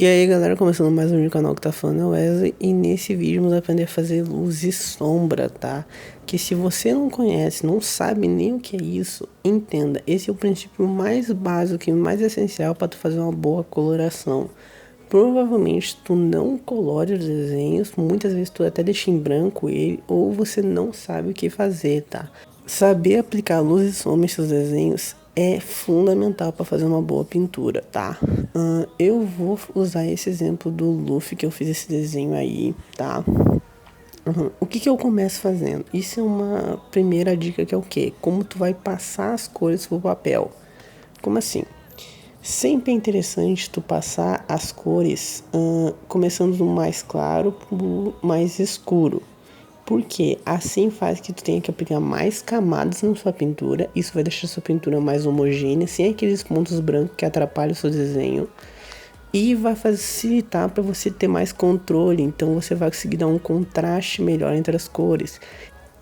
E aí galera, começando mais um vídeo do canal que tá falando é o Wesley. E nesse vídeo vamos aprender a fazer luz e sombra, tá? Que se você não conhece, não sabe nem o que é isso, entenda. Esse é o princípio mais básico e mais essencial para tu fazer uma boa coloração. Provavelmente tu não colore os desenhos, muitas vezes tu até deixa em branco ele, ou você não sabe o que fazer, tá? Saber aplicar luz e sombra em seus desenhos é fundamental para fazer uma boa pintura, tá? Eu vou usar esse exemplo do Luffy que eu fiz esse desenho aí, tá? O que eu começo fazendo? Isso é uma primeira dica que é o quê? Como tu vai passar as cores pro papel. Como assim? Sempre é interessante tu passar as cores começando do mais claro pro mais escuro. Porque assim faz que tu tenha que aplicar mais camadas na sua pintura. Isso vai deixar a sua pintura mais homogênea, sem aqueles pontos brancos que atrapalham o seu desenho. E vai facilitar para você ter mais controle. Então você vai conseguir dar um contraste melhor entre as cores.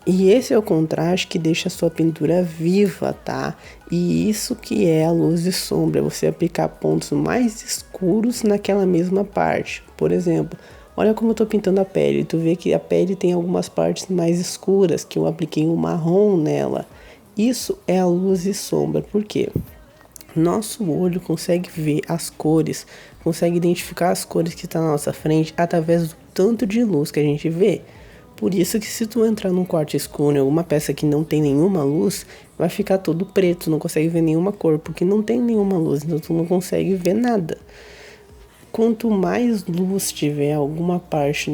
E esse é o contraste que deixa a sua pintura viva, tá? E isso que é a luz e sombra, você aplicar pontos mais escuros naquela mesma parte. Por exemplo, olha como eu tô pintando a pele, tu vê que a pele tem algumas partes mais escuras, que eu apliquei um marrom nela. Isso é a luz e sombra, por quê? Nosso olho consegue ver as cores, consegue identificar as cores que estão na nossa frente através do tanto de luz que a gente vê. Por isso que se tu entrar num quarto escuro em alguma peça que não tem nenhuma luz, vai ficar todo preto, não consegue ver nenhuma cor, porque não tem nenhuma luz, então tu não consegue ver nada. Quanto mais luz tiver alguma parte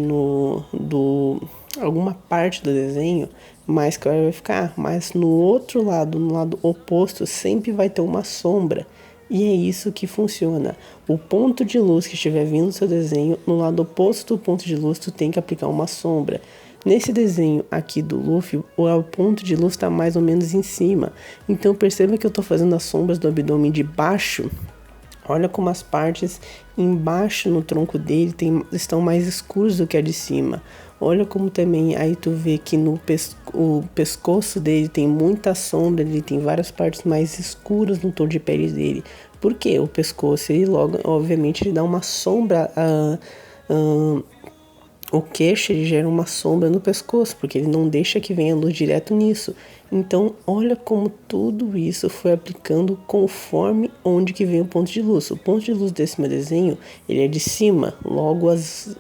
alguma parte do desenho, mais claro vai ficar. Mas no outro lado, no lado oposto, sempre vai ter uma sombra. E é isso que funciona. O ponto de luz que estiver vindo do seu desenho, no lado oposto do ponto de luz, tu tem que aplicar uma sombra. Nesse desenho aqui do Luffy, o ponto de luz está mais ou menos em cima. Então perceba que eu estou fazendo as sombras do abdômen de baixo. Olha como as partes embaixo no tronco dele estão mais escuras do que a de cima. Olha como também aí tu vê que o pescoço dele tem muita sombra, ele tem várias partes mais escuras no tom de pele dele. Por quê? O pescoço, ele logo, obviamente, ele dá uma sombra o queixo ele gera uma sombra no pescoço, porque ele não deixa que venha luz direto nisso. Então, olha como tudo isso foi aplicando conforme onde que vem o ponto de luz. O ponto de luz desse meu desenho, ele é de cima, logo as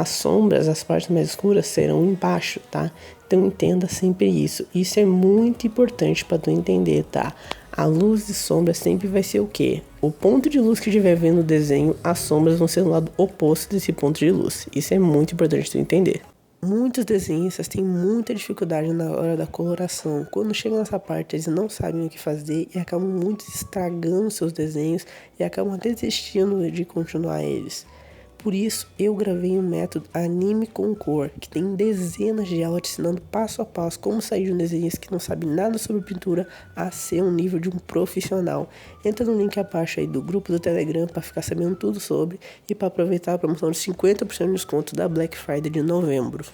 sombras, as partes mais escuras serão embaixo, tá? Então entenda sempre isso. Isso é muito importante para tu entender, tá? A luz e sombra sempre vai ser o quê? O ponto de luz que estiver vendo o desenho, as sombras vão ser do lado oposto desse ponto de luz. Isso é muito importante tu entender. Muitos desenhistas têm muita dificuldade na hora da coloração. Quando chega nessa parte, eles não sabem o que fazer e acabam muito estragando seus desenhos e acabam desistindo de continuar eles. Por isso, eu gravei um método Anime com Cor, que tem dezenas de aulas te ensinando passo a passo como sair de um desenhista que não sabe nada sobre pintura a ser um nível de um profissional. Entra no link abaixo aí do grupo do Telegram para ficar sabendo tudo sobre e para aproveitar a promoção de 50% de desconto da Black Friday de novembro.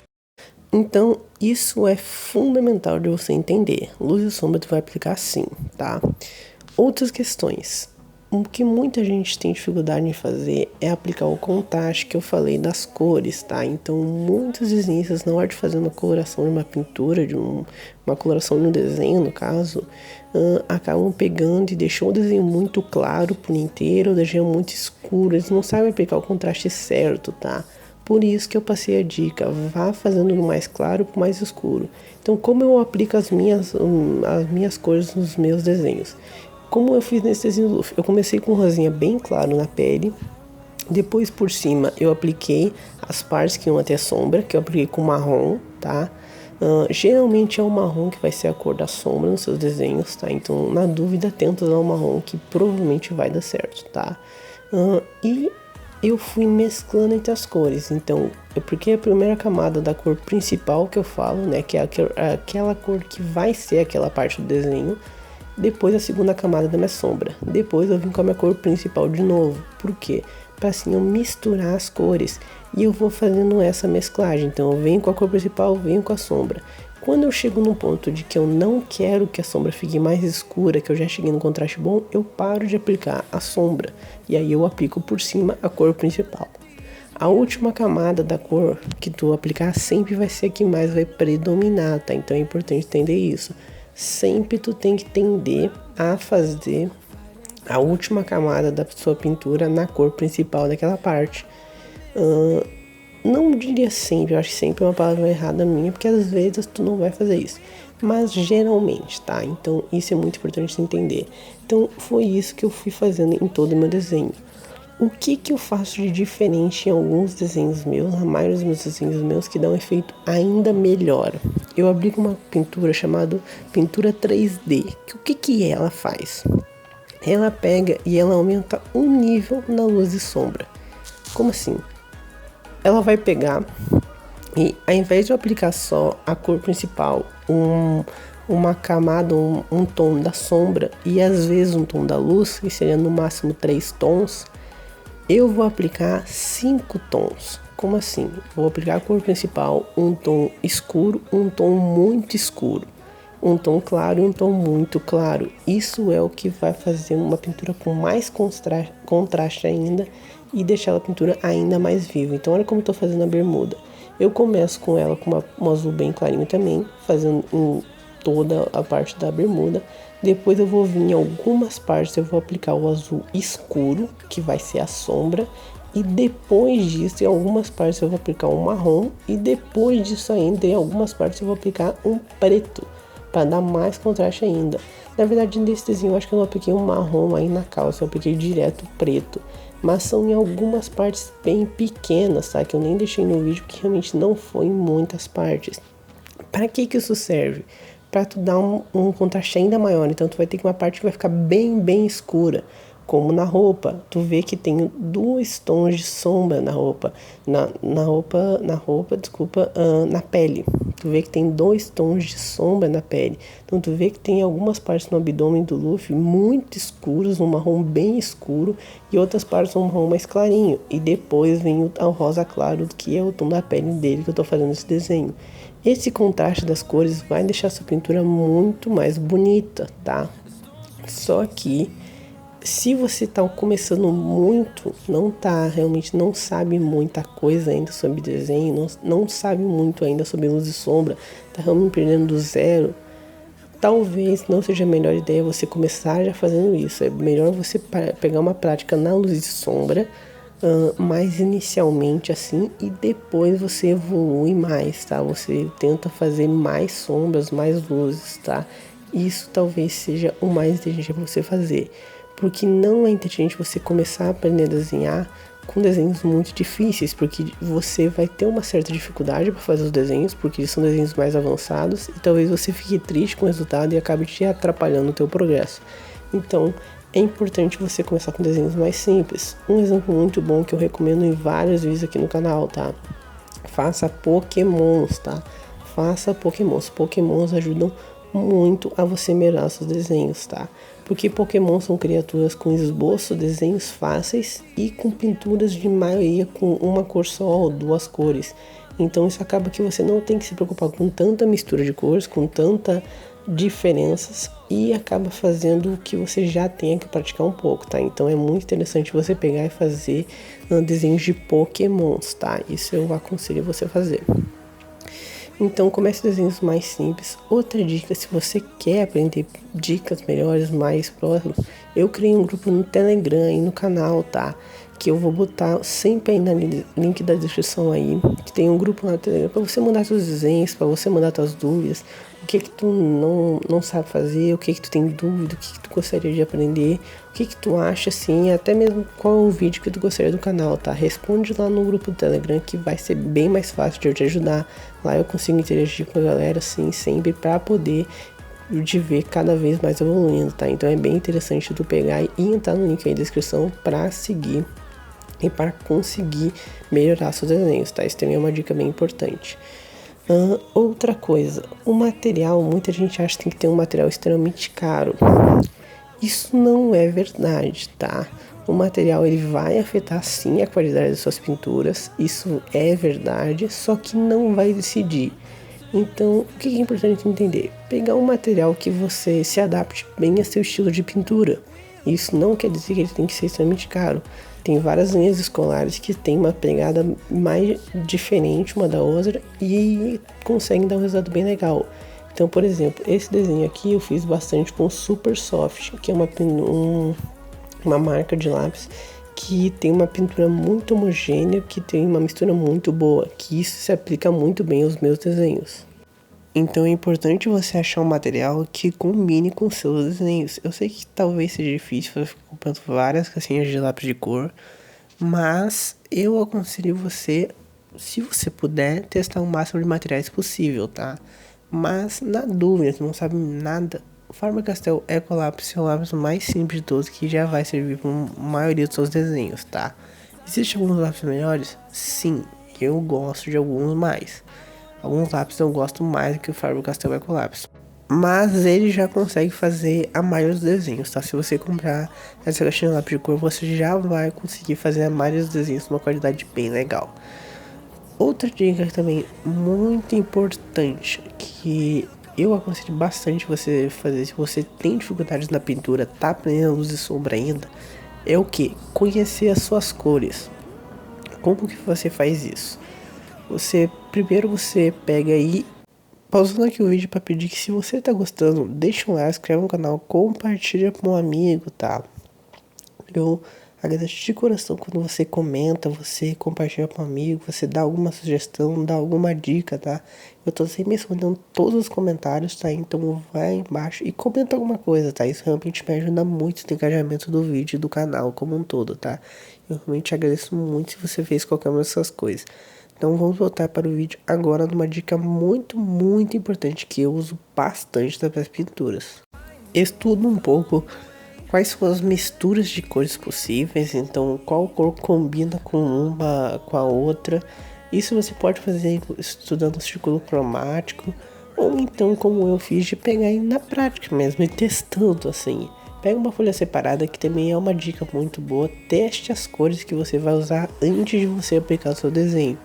Então, isso é fundamental de você entender. Luz e sombra tu vai aplicar sim, tá? Outras questões. O que muita gente tem dificuldade em fazer é aplicar o contraste que eu falei das cores, tá? Então, muitos desenhistas, na hora de fazer uma coloração de uma pintura, uma coloração de um desenho, no caso, acabam pegando e deixam o desenho muito claro por inteiro, deixam muito escuro, eles não sabem aplicar o contraste certo, tá? Por isso que eu passei a dica, vá fazendo do mais claro para o mais escuro. Então, como eu aplico as minhas cores nos meus desenhos? Como eu fiz nesse desenho do Luffy? Eu comecei com um rosinha bem claro na pele. Depois por cima eu apliquei as partes que iam ter sombra, que eu apliquei com marrom, tá? Geralmente é o marrom que vai ser a cor da sombra nos seus desenhos, tá? Então na dúvida tenta usar o marrom que provavelmente vai dar certo, tá? E eu fui mesclando entre as cores. Então eu apliquei a primeira camada da cor principal que eu falo, né? Que é aquela cor que vai ser aquela parte do desenho. Depois a segunda camada da minha sombra. Depois eu vim com a minha cor principal de novo. Por quê? Para assim eu misturar as cores. E eu vou fazendo essa mesclagem. Então eu venho com a cor principal, venho com a sombra. Quando eu chego num ponto de que eu não quero que a sombra fique mais escura, que eu já cheguei no contraste bom, eu paro de aplicar a sombra e aí eu aplico por cima a cor principal. A última camada da cor que tu aplicar sempre vai ser a que mais vai predominar, tá? Então é importante entender isso. Sempre tu tem que tender a fazer a última camada da sua pintura na cor principal daquela parte. Não diria sempre, eu acho que sempre é uma palavra errada minha, porque às vezes tu não vai fazer isso. Mas geralmente, tá? Então isso é muito importante você entender. Então foi isso que eu fui fazendo em todo o meu desenho. O que eu faço de diferente em alguns desenhos meus, na maioria dos meus desenhos meus, que dá um efeito ainda melhor? Eu aplico uma pintura chamada pintura 3D. O que ela faz? Ela pega e ela aumenta o nível na luz e sombra. Como assim? Ela vai pegar e ao invés de eu aplicar só a cor principal, uma camada, um tom da sombra e às vezes um tom da luz, que seria no máximo 3 tons, eu vou aplicar 5 tons. Como assim? Vou aplicar a cor principal, um tom escuro, um tom muito escuro, um tom claro e um tom muito claro. Isso é o que vai fazer uma pintura com mais contraste ainda e deixar a pintura ainda mais viva. Então olha como eu estou fazendo a bermuda. Eu começo com ela com um azul bem clarinho também, fazendo em toda a parte da bermuda. Depois eu vou vir em algumas partes, eu vou aplicar o azul escuro, que vai ser a sombra. E depois disso, em algumas partes eu vou aplicar um marrom. E depois disso ainda, em algumas partes eu vou aplicar um preto, para dar mais contraste ainda. Na verdade, nesse desenho eu acho que eu não apliquei um marrom aí na calça, eu apliquei direto preto. Mas são em algumas partes bem pequenas, tá? Que eu nem deixei no vídeo, que realmente não foi em muitas partes. Para que isso serve? Para tu dar um contraste ainda maior. Então tu vai ter uma parte que vai ficar bem escura. Como na roupa, tu vê que tem 2 tons de sombra na roupa, na pele. Tu vê que tem 2 tons de sombra na pele. Então tu vê que tem algumas partes no abdômen do Luffy muito escuros, um marrom bem escuro, e outras partes um marrom mais clarinho. E depois vem o rosa claro, que é o tom da pele dele que eu tô fazendo esse desenho. Esse contraste das cores vai deixar essa pintura muito mais bonita, tá? Só que se você tá começando muito, realmente não sabe muita coisa ainda sobre desenho, não sabe muito ainda sobre luz e sombra, tá realmente aprendendo do zero, talvez não seja a melhor ideia você começar já fazendo isso. É melhor você pegar uma prática na luz e sombra, mais inicialmente assim, e depois você evolui mais, tá? Você tenta fazer mais sombras, mais luzes, tá? Isso talvez seja o mais inteligente para você fazer. Porque não é inteligente você começar a aprender a desenhar com desenhos muito difíceis, porque você vai ter uma certa dificuldade para fazer os desenhos, porque são desenhos mais avançados, e talvez você fique triste com o resultado e acabe te atrapalhando o teu progresso. Então, é importante você começar com desenhos mais simples. Um exemplo muito bom que eu recomendo em vários vídeos aqui no canal, tá? Faça pokémons, tá? Faça pokémons. Pokémons ajudam muito a você melhorar seus desenhos, tá? Porque Pokémon são criaturas com esboço, desenhos fáceis e com pinturas de maioria com uma cor só ou 2 cores. Então isso acaba que você não tem que se preocupar com tanta mistura de cores, com tanta diferenças, e acaba fazendo o que você já tenha que praticar um pouco, tá? Então é muito interessante você pegar e fazer desenhos de Pokémons, tá? Isso eu aconselho você a fazer. Então comece desenhos mais simples. Outra dica, se você quer aprender dicas melhores, mais próximas, eu criei um grupo no Telegram e no canal, tá? Que eu vou botar sempre aí no link da descrição aí, que tem um grupo no Telegram para você mandar seus desenhos, para você mandar suas dúvidas, o que tu não sabe fazer, o que tu tem dúvida, o que tu gostaria de aprender, o que tu acha assim, até mesmo qual é o vídeo que tu gostaria do canal, tá? Responde lá no grupo do Telegram que vai ser bem mais fácil de eu te ajudar. Lá eu consigo interagir com a galera assim, sempre para poder de ver cada vez mais evoluindo, tá? Então é bem interessante tu pegar e entrar no link aí da descrição para seguir e para conseguir melhorar seus desenhos, tá? Isso também é uma dica bem importante. Outra coisa, o material, muita gente acha que tem que ter um material extremamente caro. Isso não é verdade, tá? O material ele vai afetar sim a qualidade das suas pinturas, isso é verdade, só que não vai decidir. Então, o que é importante entender? Pegar um material que você se adapte bem a seu estilo de pintura. Isso não quer dizer que ele tem que ser extremamente caro. Tem várias linhas escolares que tem uma pegada mais diferente uma da outra e conseguem dar um resultado bem legal. Então, por exemplo, esse desenho aqui eu fiz bastante com Super Soft, que é uma marca de lápis que tem uma pintura muito homogênea, que tem uma mistura muito boa, que isso se aplica muito bem aos meus desenhos. Então é importante você achar um material que combine com seus desenhos. Eu sei que talvez seja difícil, você ficar comprando várias caixinhas de lápis de cor, mas eu aconselho você, se você puder, testar o máximo de materiais possível, tá? Mas na dúvida, se não sabe nada, o Faber-Castell Ecolapse é o lápis mais simples de todos que já vai servir para a maioria dos seus desenhos, tá? Existem alguns lápis melhores? Sim, eu gosto de alguns mais. Alguns lápis eu gosto mais do que o Faber-Castell Ecolapse. Mas ele já consegue fazer a maioria dos desenhos, tá? Se você comprar essa caixinha de lápis de cor, você já vai conseguir fazer a maioria dos desenhos com uma qualidade bem legal. Outra dica também muito importante que eu aconselho bastante você fazer se você tem dificuldades na pintura, tá aprendendo luz e sombra ainda, é o que? Conhecer as suas cores. Como que você faz isso? Primeiro você pega aí, pausando aqui o vídeo para pedir que se você tá gostando, deixa um like, inscreve no canal, compartilha com um amigo, tá? Eu agradeço de coração quando você comenta, você compartilha com um amigo, você dá alguma sugestão, dá alguma dica, tá? Eu tô sempre respondendo todos os comentários, tá? Então vai embaixo e comenta alguma coisa, tá? Isso realmente me ajuda muito no engajamento do vídeo e do canal como um todo, tá? Eu realmente agradeço muito se você fez qualquer uma dessas coisas. Então vamos voltar para o vídeo agora numa dica muito importante que eu uso bastante nas minhas pinturas. Estudo um pouco quais são as misturas de cores possíveis, então qual cor combina com uma com a outra. Isso você pode fazer estudando o círculo cromático, ou então como eu fiz de pegar aí na prática mesmo e testando assim. Pega uma folha separada que também é uma dica muito boa, teste as cores que você vai usar antes de você aplicar o seu desenho.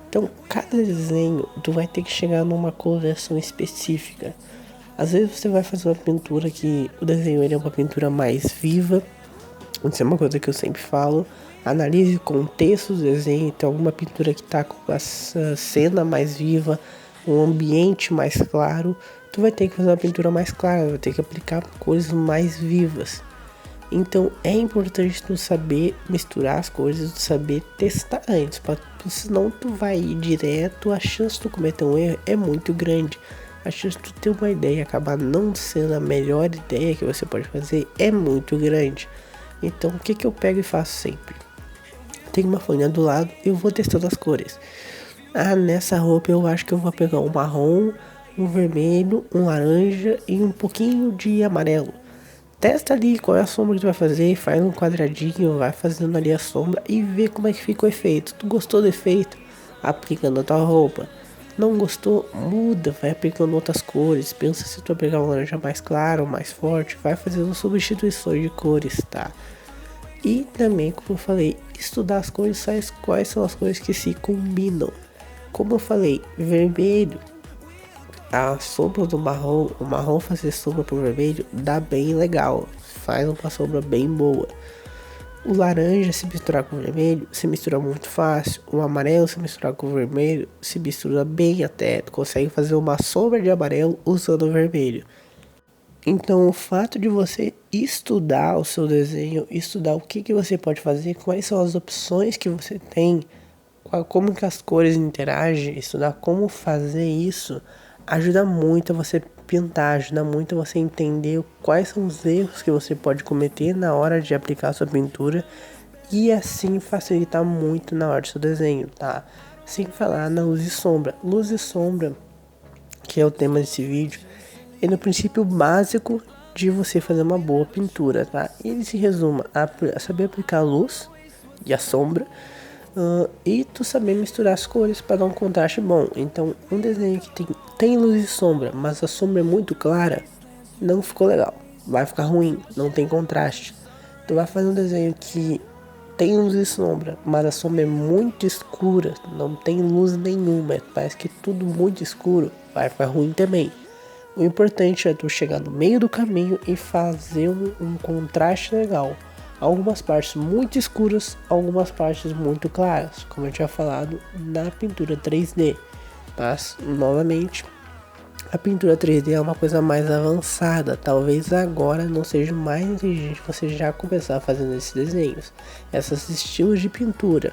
Então, cada desenho, tu vai ter que chegar numa coloração específica. Às vezes você vai fazer uma pintura que o desenho ele é uma pintura mais viva. Isso é uma coisa que eu sempre falo. Analise o contexto do desenho. Tem alguma pintura que tá com essa cena mais viva, um ambiente mais claro. Tu vai ter que fazer uma pintura mais clara, vai ter que aplicar cores mais vivas. Então é importante tu saber misturar as coisas, tu saber testar antes, senão tu vai ir direto, a chance de tu cometer um erro é muito grande. A chance de tu ter uma ideia e acabar não sendo a melhor ideia que você pode fazer é muito grande. Então o que eu pego e faço sempre? Tem uma folhinha do lado, eu vou testando as cores. Ah, nessa roupa eu acho que eu vou pegar um marrom, um vermelho, um laranja e um pouquinho de amarelo. Testa ali qual é a sombra que tu vai fazer, faz um quadradinho, vai fazendo ali a sombra e vê como é que fica o efeito. Tu gostou do efeito? Aplica na tua roupa. Não gostou? Muda, vai aplicando outras cores. Pensa se tu vai pegar um laranja mais claro, mais forte, vai fazendo substituições de cores, tá? E também, como eu falei, estudar as cores, quais são as cores que se combinam. Como eu falei, vermelho, a sombra do marrom, o marrom fazer sombra pro vermelho dá bem legal, faz uma sombra bem boa. O laranja se misturar com o vermelho se mistura muito fácil. O amarelo se misturar com o vermelho se mistura bem até, tu consegue fazer uma sombra de amarelo usando o vermelho. Então o fato de você estudar o seu desenho, estudar o que você pode fazer, quais são as opções que você tem, como que as cores interagem, estudar como fazer isso, ajuda muito a você pintar, ajuda muito a você entender quais são os erros que você pode cometer na hora de aplicar a sua pintura e assim facilitar muito na hora do seu desenho, tá? Sem falar na luz e sombra. Luz e sombra, que é o tema desse vídeo, é no princípio básico de você fazer uma boa pintura, tá? Ele se resume a saber aplicar a luz e a sombra, e tu saber misturar as cores para dar um contraste bom. Então um desenho que tem luz e sombra, mas a sombra é muito clara, não ficou legal, vai ficar ruim, não tem contraste. Tu vai fazer um desenho que tem luz e sombra, mas a sombra é muito escura, não tem luz nenhuma, parece que tudo muito escuro, vai ficar ruim também. O importante é tu chegar no meio do caminho e fazer um contraste legal. Algumas partes muito escuras, algumas partes muito claras, como eu tinha falado na pintura 3D. Mas, novamente, a pintura 3D é uma coisa mais avançada. Talvez agora não seja mais inteligente você já começar fazendo esses desenhos, esses estilos de pintura.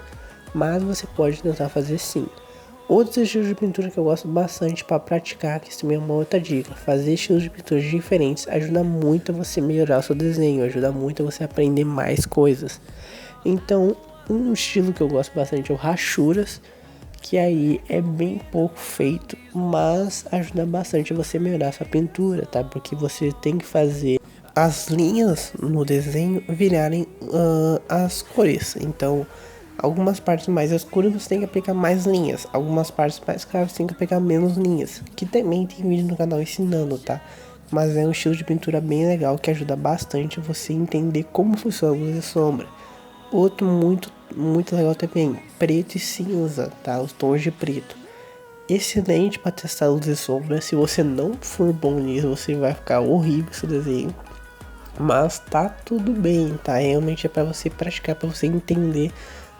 Mas você pode tentar fazer sim. Outros estilos de pintura que eu gosto bastante para praticar, que isso também é uma outra dica. Fazer estilos de pintura diferentes ajuda muito a você melhorar o seu desenho, ajuda muito a você aprender mais coisas. Então, um estilo que eu gosto bastante é o rachuras, que aí é bem pouco feito, mas ajuda bastante a você melhorar a sua pintura, tá? Porque você tem que fazer as linhas no desenho virarem as cores. Então, algumas partes mais escuras você tem que aplicar mais linhas, algumas partes mais claras você tem que aplicar menos linhas, que também tem vídeo no canal ensinando, tá? Mas é um estilo de pintura bem legal que ajuda bastante você entender como funciona a luz e sombra. Outro muito legal também, preto e cinza, tá? Os tons de preto. Excelente para testar luz e sombra. Se você não for bom nisso, você vai ficar horrível seu desenho. Mas tá tudo bem, tá? Realmente é para você praticar, para você entender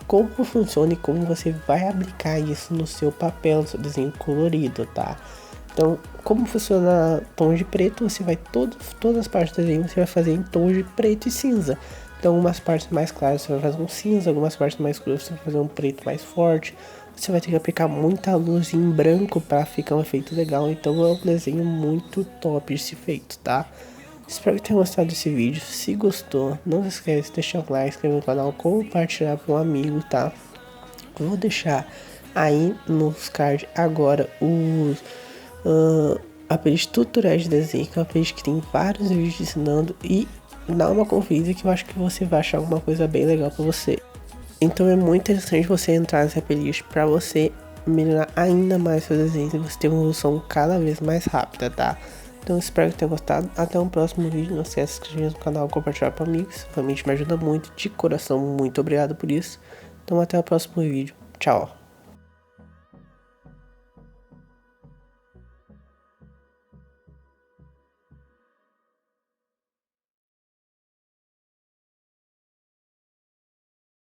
como funciona e como você vai aplicar isso no seu papel, no seu desenho colorido, tá? Então, como funciona tons de preto, você vai todas as partes do desenho você vai fazer em tons de preto e cinza. Então, algumas partes mais claras você vai fazer um cinza, algumas partes mais escuras você vai fazer um preto mais forte. Você vai ter que aplicar muita luz em branco para ficar um efeito legal. Então, é um desenho muito top de ser feito, tá? Espero que tenha gostado desse vídeo. Se gostou, não se esqueça de deixar o like, inscrever no canal, compartilhar para um amigo, tá? Eu vou deixar aí nos cards agora a playlist tutoriais de desenho, que é uma playlist que tem vários vídeos ensinando, e dá uma conferida que eu acho que você vai achar alguma coisa bem legal para você. Então é muito interessante você entrar nessa playlist para você melhorar ainda mais seus desenhos e você ter uma evolução cada vez mais rápida, tá? Então espero que tenha gostado. Até um próximo vídeo. Não esquece de se inscrever no canal, compartilhar para amigos. Realmente me ajuda muito. De coração, muito obrigado por isso. Então até o próximo vídeo. Tchau.